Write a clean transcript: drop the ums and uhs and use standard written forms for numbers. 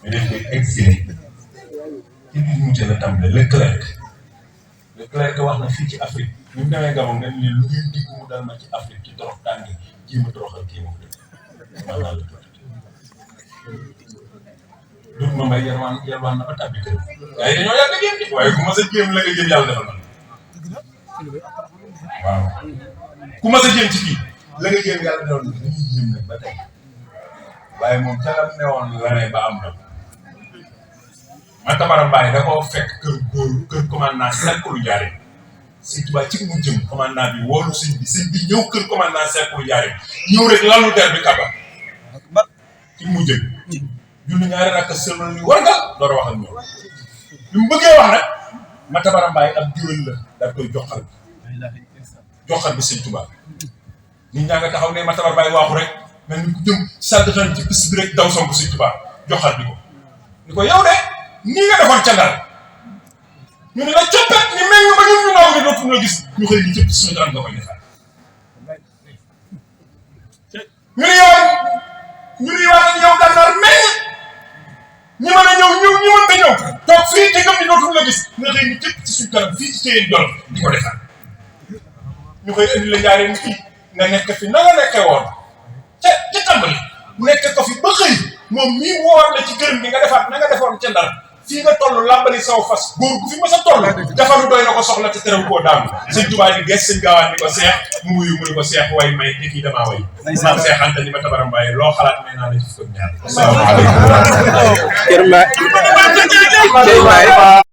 mais dañ koy exilé ci biir muté la tàmbale Leclerc wax na fii ci Afrique ñu demee Gabon nga ni lu ngeen digg mu dal ma ci Afrique ci torox tàngi jéem a toroxal kii moom man laa la dut ma may yalwaan na ba tàbbi kër waaye dañoo yàgg a jéem di waaye ku ma sa jéem la nga jéem yàlla defal na waaw ku ma sa jéem ci kii la nga jéem yàlla defal na dañuy jéem nag ba tey waaye moom ca la newoon la ne ba am na ma Tabara Mbaye da koo fekk kër commandant cercle Ndiarème Sëñ Tuubaa ci mu jëm commandant bi woolu sëñ bi ñëw kër commandant cercle Ndiarème ñëw rek lalu der bi kaba ci mu jëm julli ñaari rakk sëlmal ñu wargal door a wax ak ñoom li mu bëggee wax nag ma Tabara Mbaye ab diwén la daal koy joxal bi Sëñ Tuubaa nit ñaa nga taxaw ne ma Tabara Mbaye waaxu rek mel ni ku jëm sàddatan ci piste bi rek daw sonk Sëñ Tuubaa joxal bi ko ni ko yow de nii nga defoon ca Ndar ñu ne la coppet ni mel nga ba ñun ñu ndaw ni dootuñu la gis ñu xëy ni cëpp suñu kanam nga koy defaat ñu ne yow Gànnaar mel ñi mën a ñëw ñi mën ta ñëw toog fii te gëm ni dootuñu la gis nga xëy ni cëpp ci suñu kanam fii ci téye Jolof di ko defaat ñu koy indi la Njaaréem fii nga nekk fi na nga nekkee woon ca tàmbali nekk ko fi ba xëy moom mii mu war la ci gërëm bi nga defaat na nga defoon ca Ndar fii nga toll làmbali saw fas góor gu fi ma sa toll defaru doy na ko soxla te terew koo daanu Sëñ Tuubaa di ges Sëñ Gaawaan ni ko seex mu wuyu mu ni ko seex way may te kii damaa way maam Seex Anta ni ma Tabara Mbaye loo xalaat may naa la ci fukk ak ñaar asalaamaaleykum